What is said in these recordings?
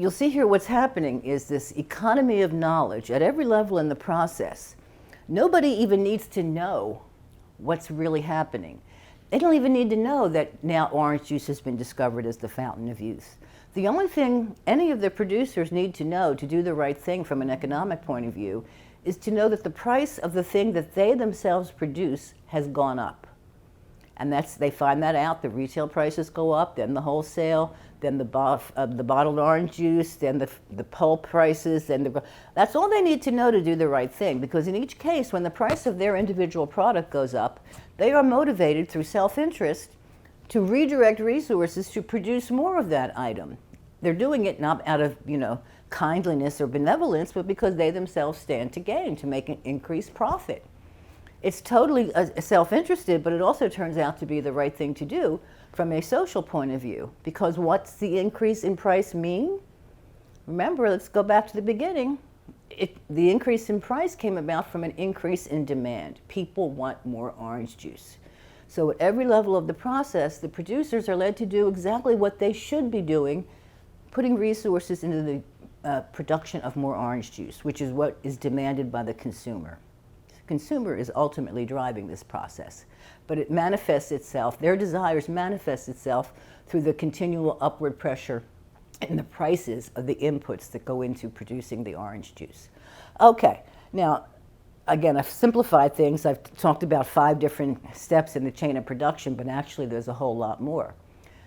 you'll see here what's happening is this economy of knowledge at every level in the process. Nobody even needs to know what's really happening. They don't even need to know that now orange juice has been discovered as the fountain of youth. The only thing any of the producers need to know to do the right thing from an economic point of view is to know that the price of the thing that they themselves produce has gone up. And they find that out, the retail prices go up, then the wholesale, then the bottled orange juice, then the pulp prices, that's all they need to know to do the right thing, because in each case, when the price of their individual product goes up, they are motivated through self-interest to redirect resources to produce more of that item. They're doing it not out of, kindliness or benevolence, but because they themselves stand to gain, to make an increased profit. It's totally self-interested, but it also turns out to be the right thing to do from a social point of view. Because what's the increase in price mean? Remember, let's go back to the beginning. The increase in price came about from an increase in demand. People want more orange juice. So at every level of the process, the producers are led to do exactly what they should be doing, putting resources into the production of more orange juice, which is what is demanded by the consumer. Consumer is ultimately driving this process, but it manifests itself, their desires manifest itself through the continual upward pressure in the prices of the inputs that go into producing the orange juice. Okay, now, again, I've simplified things. I've talked about 5 different steps in the chain of production, but actually there's a whole lot more.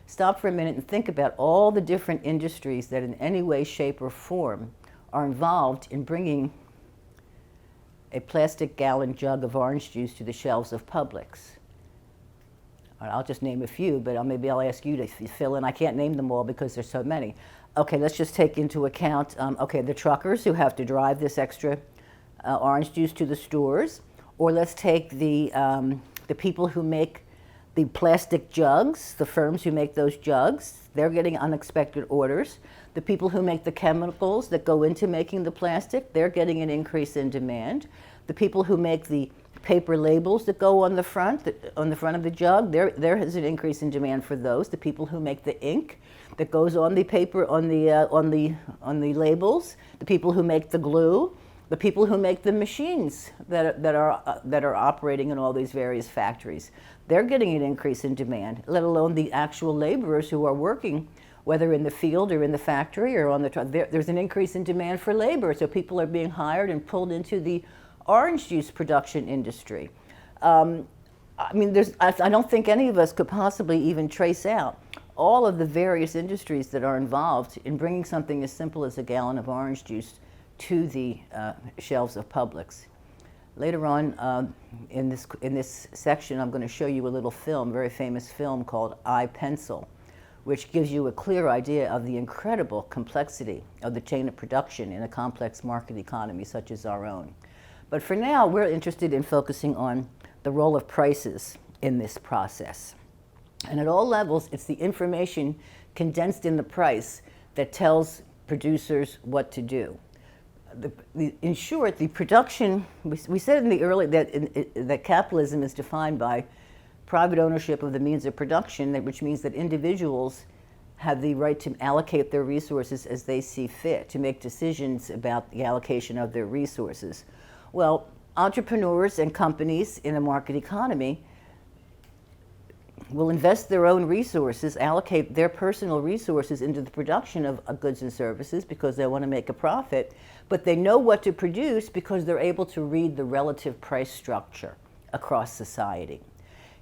Stop for a minute and think about all the different industries that in any way, shape, or form are involved in bringing a plastic gallon jug of orange juice to the shelves of Publix. I'll just name a few, but maybe I'll ask you to fill in. I can't name them all because there's so many. Okay, let's just take into account, the truckers who have to drive this extra orange juice to the stores, or let's take the people who make the plastic jugs, the firms who make those jugs, they're getting unexpected orders. The people who make the chemicals that go into making the plastic, they're getting an increase in demand. The people who make the paper labels that go on the front of the jug, there is an increase in demand for those. The people who make the ink that goes on the paper, on the labels, the people who make the glue, the people who make the machines that are operating in all these various factories, they're getting an increase in demand, let alone the actual laborers who are working, whether in the field or in the factory or on the truck. There's an increase in demand for labor, so people are being hired and pulled into the orange juice production industry. I don't think any of us could possibly even trace out all of the various industries that are involved in bringing something as simple as a gallon of orange juice to the shelves of Publix. Later on in this section, I'm going to show you a little film, very famous film called I, Pencil, which gives you a clear idea of the incredible complexity of the chain of production in a complex market economy such as our own. But for now, we're interested in focusing on the role of prices in this process. And at all levels, it's the information condensed in the price that tells producers what to do. In short, the production, we said in the early that capitalism is defined by private ownership of the means of production, which means that individuals have the right to allocate their resources as they see fit, to make decisions about the allocation of their resources. Well, entrepreneurs and companies in a market economy will invest their own resources, allocate their personal resources into the production of goods and services because they want to make a profit, but they know what to produce because they're able to read the relative price structure across society.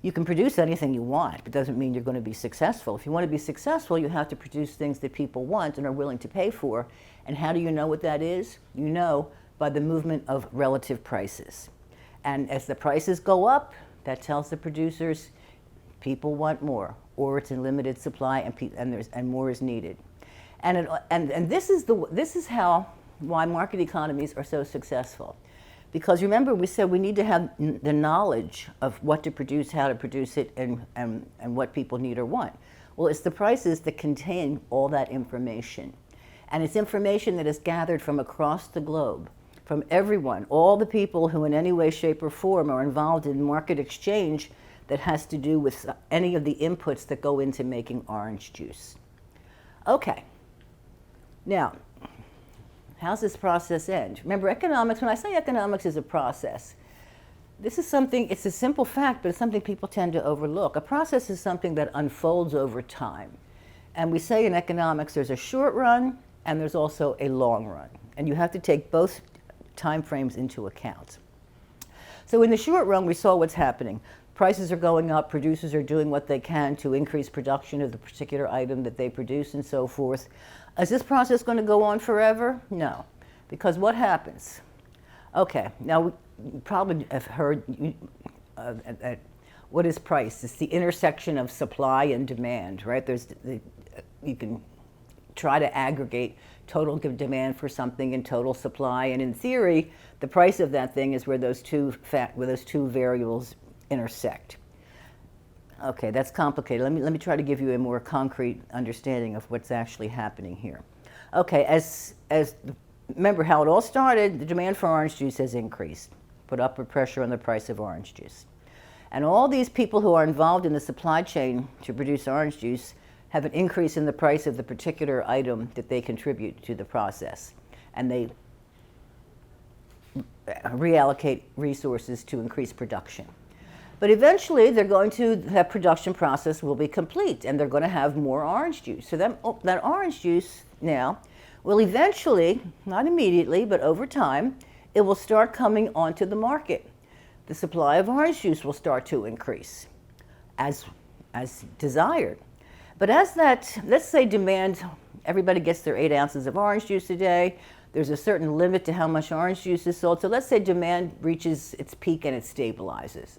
You can produce anything you want, but it doesn't mean you're going to be successful. If you want to be successful, you have to produce things that people want and are willing to pay for. And how do you know what that is? You know by the movement of relative prices. And as the prices go up, that tells the producers people want more, or it's in limited supply and more is needed. And this is why market economies are so successful. Because remember, we said we need to have the knowledge of what to produce, how to produce it, and what people need or want. Well, it's the prices that contain all that information. And it's information that is gathered from across the globe, from everyone, all the people who in any way, shape, or form are involved in market exchange that has to do with any of the inputs that go into making orange juice. Okay, Now, how's this process end? Remember, economics, when I say economics is a process, this is something, it's a simple fact, but it's something people tend to overlook. A process is something that unfolds over time. And we say in economics there's a short run and there's also a long run. And you have to take both time frames into account. So in the short run, we saw what's happening. Prices are going up, producers are doing what they can to increase production of the particular item that they produce and so forth. Is this process going to go on forever? No. Because what happens? Okay, now you probably have heard what is price? It's the intersection of supply and demand, right? You can try to aggregate total demand for something and total supply, and in theory, the price of that thing is where those two variables intersect. Okay, that's complicated. Let me try to give you a more concrete understanding of what's actually happening here. Okay, remember how it all started. The demand for orange juice has increased, put upward pressure on the price of orange juice. And all these people who are involved in the supply chain to produce orange juice have an increase in the price of the particular item that they contribute to the process. And they reallocate resources to increase production. But eventually, that production process will be complete, and they're going to have more orange juice. So that orange juice now will eventually, not immediately, but over time, it will start coming onto the market. The supply of orange juice will start to increase as desired. But as let's say demand, everybody gets their 8 ounces of orange juice a day. There's a certain limit to how much orange juice is sold. So let's say demand reaches its peak and it stabilizes.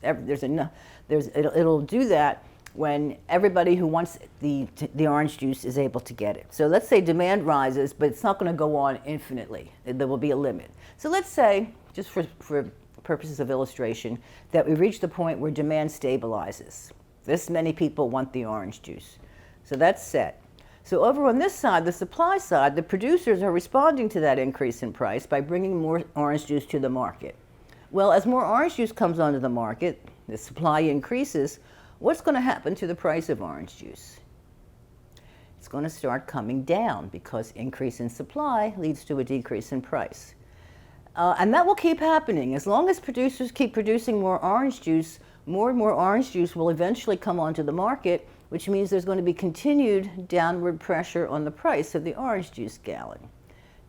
It'll do that when everybody who wants the orange juice is able to get it. So let's say demand rises, but it's not going to go on infinitely. There will be a limit. So let's say, just for purposes of illustration, that we reach the point where demand stabilizes. This many people want the orange juice. So that's set. So over on this side, the supply side, the producers are responding to that increase in price by bringing more orange juice to the market. Well, as more orange juice comes onto the market, the supply increases, what's going to happen to the price of orange juice? It's going to start coming down because increase in supply leads to a decrease in price. And that will keep happening. As long as producers keep producing more orange juice, more and more orange juice will eventually come onto the market, which means there's going to be continued downward pressure on the price of the orange juice gallon.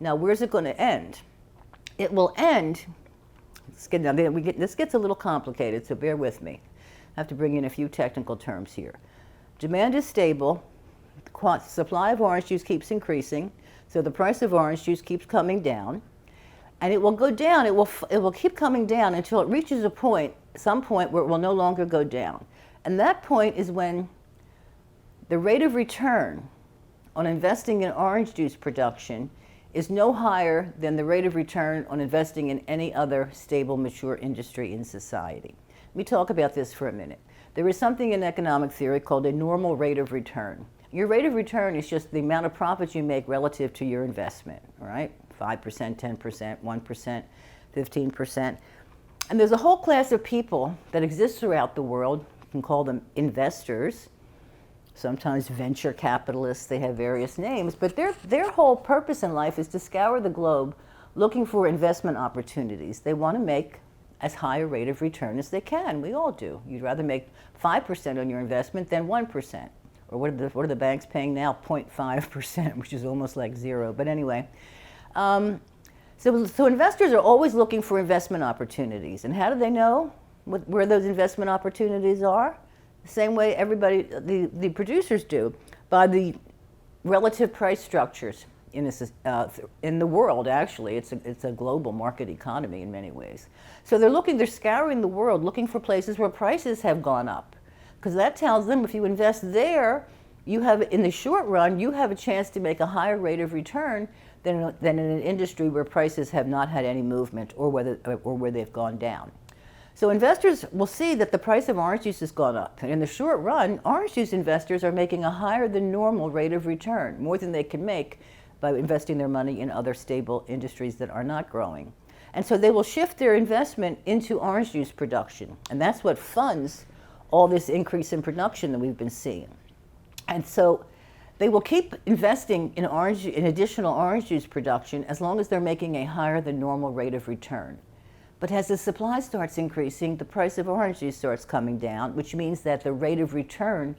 Now, where's it going to end? It will end, this gets a little complicated, so bear with me. I have to bring in a few technical terms here. Demand is stable, the supply of orange juice keeps increasing, so the price of orange juice keeps coming down, and it will go down, it will keep coming down until it reaches some point where it will no longer go down. And that point is when the rate of return on investing in orange juice production is no higher than the rate of return on investing in any other stable, mature industry in society. Let me talk about this for a minute. There is something in economic theory called a normal rate of return. Your rate of return is just the amount of profits you make relative to your investment, all right? 5%, 10%, 1%, 15%. And there's a whole class of people that exists throughout the world. You can call them investors, sometimes venture capitalists, they have various names, but their whole purpose in life is to scour the globe looking for investment opportunities. They want to make as high a rate of return as they can. We all do. You'd rather make 5% on your investment than 1%. Or what are the banks paying now? 0.5%, which is almost like zero. But anyway, so investors are always looking for investment opportunities. And how do they know where those investment opportunities are? The same way the producers do, by the relative price structures in the world. Actually, it's a global market economy in many ways. So they're scouring the world looking for places where prices have gone up, because that tells them if you invest there, in the short run, you have a chance to make a higher rate of return than in an industry where prices have not had any movement or where they've gone down. So investors will see that the price of orange juice has gone up. And in the short run, orange juice investors are making a higher than normal rate of return, more than they can make by investing their money in other stable industries that are not growing. And so they will shift their investment into orange juice production. And that's what funds all this increase in production that we've been seeing. And so They will keep investing in additional orange juice production as long as they're making a higher than normal rate of return. But as the supply starts increasing, the price of orange juice starts coming down, which means that the rate of return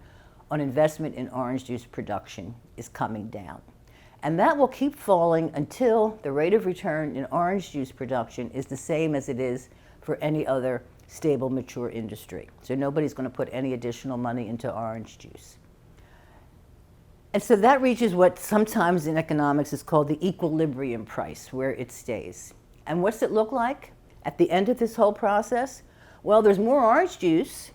on investment in orange juice production is coming down. And that will keep falling until the rate of return in orange juice production is the same as it is for any other stable, mature industry. So nobody's going to put any additional money into orange juice. And so that reaches what sometimes in economics is called the equilibrium price, where it stays. And what's it look like at the end of this whole process? Well, there's more orange juice,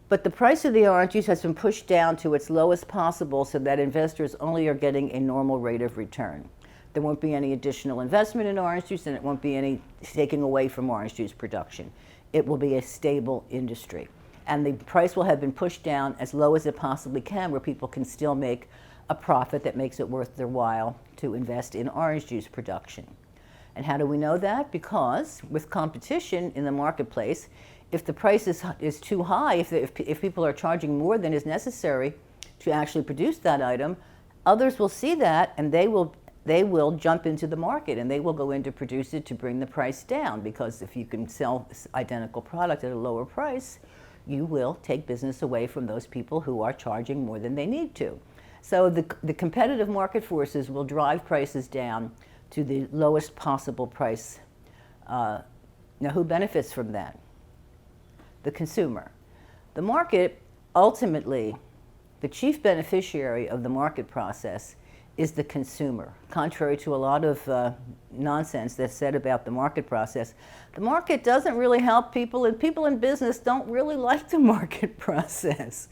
but the price of the orange juice has been pushed down to its lowest possible so that investors only are getting a normal rate of return. There won't be any additional investment in orange juice, and it won't be any taking away from orange juice production. It will be a stable industry. And the price will have been pushed down as low as it possibly can, where people can still make a profit that makes it worth their while to invest in orange juice production. And how do we know that? Because with competition in the marketplace, if the price is too high, if people are charging more than is necessary to actually produce that item, others will see that and they will jump into the market and they will go in to produce it to bring the price down, because if you can sell this identical product at a lower price, you will take business away from those people who are charging more than they need to. So the competitive market forces will drive prices down to the lowest possible price. Now, who benefits from that? The consumer. The market, ultimately, the chief beneficiary of the market process is the consumer. Contrary to a lot of nonsense that's said about the market process, the market doesn't really help people, and people in business don't really like the market process.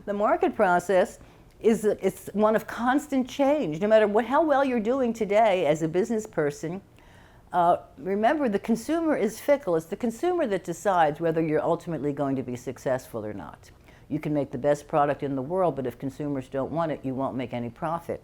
The market process it's one of constant change. No matter how well you're doing today as a business person, remember the consumer is fickle. It's the consumer that decides whether you're ultimately going to be successful or not. You can make the best product in the world, but if consumers don't want it, you won't make any profit.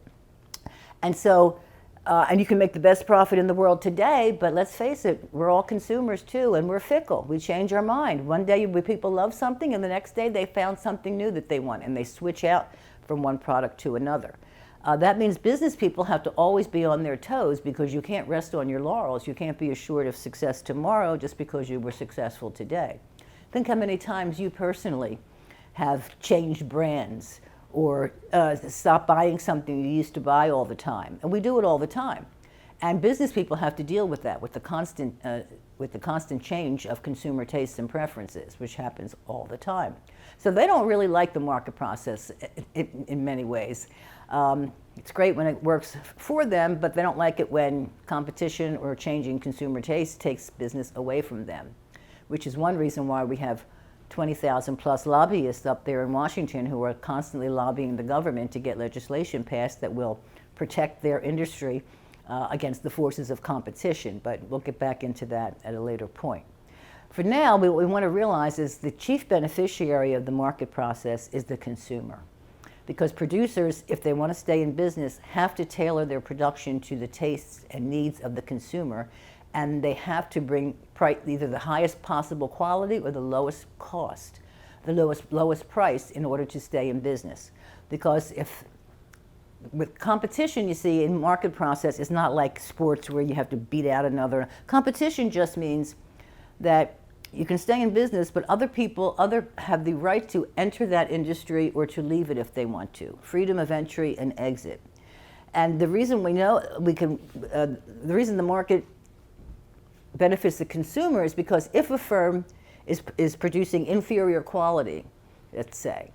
And so, and you can make the best profit in the world today, but let's face it, we're all consumers too, and we're fickle. We change our mind. One day people love something, and the next day they found something new that they want, and they switch out from one product to another. That means business people have to always be on their toes, because you can't rest on your laurels. You can't be assured of success tomorrow just because you were successful today. Think how many times you personally have changed brands or stopped buying something you used to buy all the time. And we do it all the time. And business people have to deal with that, with the constant change of consumer tastes and preferences, which happens all the time. So they don't really like the market process in many ways. It's great when it works for them, but they don't like it when competition or changing consumer taste takes business away from them, which is one reason why we have 20,000 plus lobbyists up there in Washington who are constantly lobbying the government to get legislation passed that will protect their industry against the forces of competition. But we'll get back into that at a later point. For now, what we want to realize is the chief beneficiary of the market process is the consumer. Because producers, if they want to stay in business, have to tailor their production to the tastes and needs of the consumer, and they have to bring either the highest possible quality or the lowest cost, the lowest price in order to stay in business. Because with competition, you see, in market process, it's not like sports where you have to beat out another. Competition just means that you can stay in business, but other people have the right to enter that industry or to leave it if they want to. Freedom of entry and exit. And the reason the reason the market benefits the consumer is because if a firm is producing inferior quality, let's say,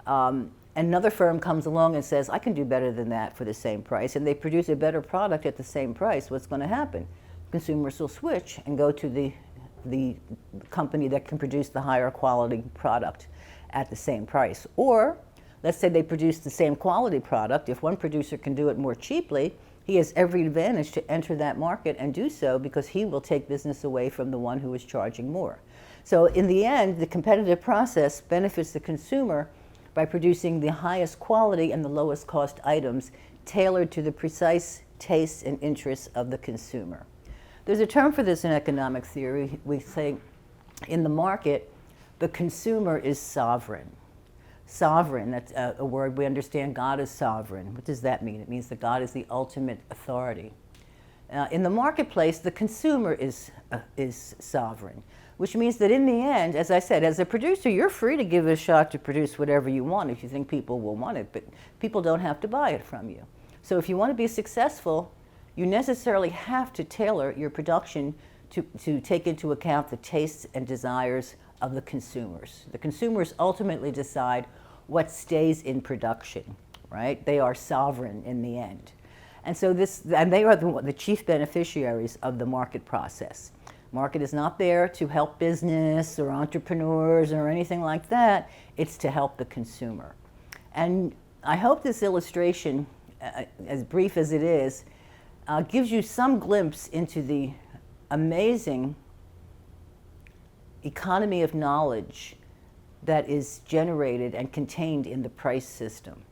another firm comes along and says, I can do better than that for the same price, and they produce a better product at the same price, what's going to happen? Consumers will switch and go to the company that can produce the higher quality product at the same price. Or, let's say they produce the same quality product. If one producer can do it more cheaply, he has every advantage to enter that market and do so, because he will take business away from the one who is charging more. So in the end, the competitive process benefits the consumer by producing the highest quality and the lowest cost items tailored to the precise tastes and interests of the consumer. There's a term for this in economic theory. We say in the market, the consumer is sovereign. Sovereign, that's a word we understand. God is sovereign. What does that mean? It means that God is the ultimate authority. In the marketplace, the consumer is sovereign, which means that in the end, as I said, as a producer, you're free to give it a shot to produce whatever you want if you think people will want it, but people don't have to buy it from you. So if you want to be successful, you necessarily have to tailor your production to take into account the tastes and desires of the consumers. The consumers ultimately decide what stays in production, right? They are sovereign in the end. And so they are the chief beneficiaries of the market process. Market is not there to help business or entrepreneurs or anything like that. It's to help the consumer. And I hope this illustration, as brief as it is, gives you some glimpse into the amazing economy of knowledge that is generated and contained in the price system.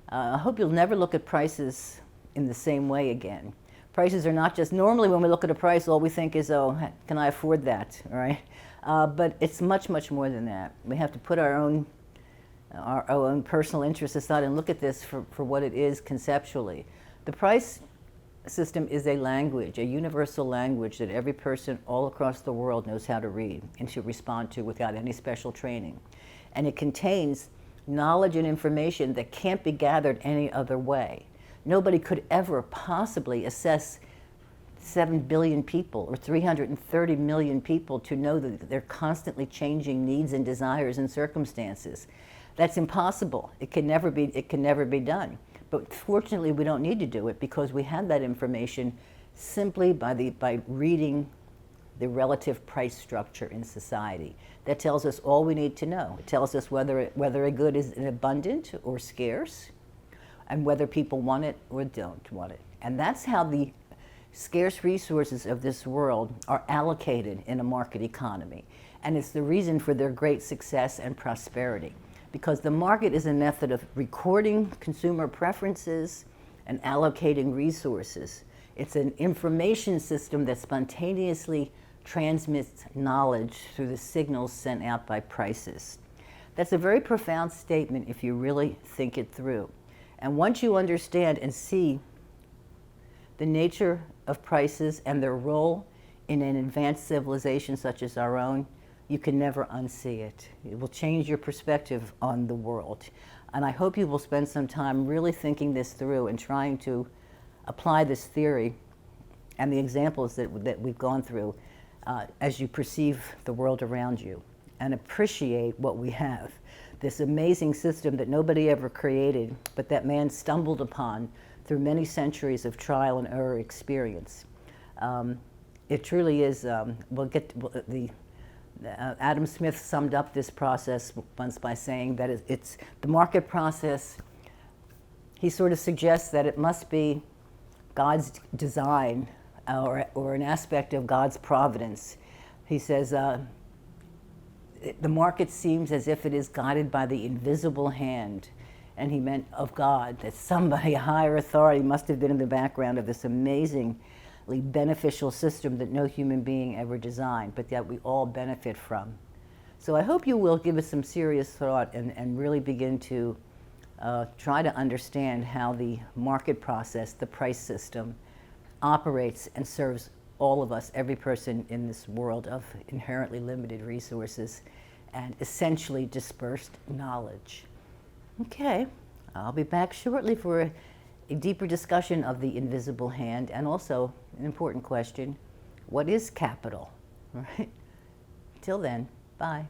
I hope you'll never look at prices in the same way again. Prices are not just, normally when we look at a price, all we think is, oh, can I afford that, right? But it's much, much more than that. We have to put our own personal interests aside and look at this for what it is conceptually. The price system is a language, a universal language that every person all across the world knows how to read and to respond to without any special training. And it contains knowledge and information that can't be gathered any other way. Nobody could ever possibly assess 7 billion people or 330 million people to know that they're constantly changing needs and desires and circumstances. That's impossible. It can never be done. But fortunately, we don't need to do it because we have that information simply by reading the relative price structure in society. That tells us all we need to know. It tells us whether a good is abundant or scarce, and whether people want it or don't want it. And that's how the scarce resources of this world are allocated in a market economy. And it's the reason for their great success and prosperity. Because the market is a method of recording consumer preferences and allocating resources. It's an information system that spontaneously transmits knowledge through the signals sent out by prices. That's a very profound statement if you really think it through. And once you understand and see the nature of prices and their role in an advanced civilization such as our own, you can never unsee it. It will change your perspective on the world. And I hope you will spend some time really thinking this through and trying to apply this theory and the examples that we've gone through as you perceive the world around you and appreciate what we have. This amazing system that nobody ever created, but that man stumbled upon through many centuries of trial and error experience. It truly is, Adam Smith summed up this process once by saying that it's the market process. He sort of suggests that it must be God's design or an aspect of God's providence. He says, the market seems as if it is guided by the invisible hand. And he meant of God, that somebody, a higher authority, must have been in the background of this amazingly beneficial system that no human being ever designed, but that we all benefit from. So I hope you will give it some serious thought and really begin to try to understand how the market process, the price system, operates and serves all of us, every person in this world of inherently limited resources and essentially dispersed knowledge. Okay, I'll be back shortly for a deeper discussion of the invisible hand and also an important question, what is capital? All right? Till then, bye.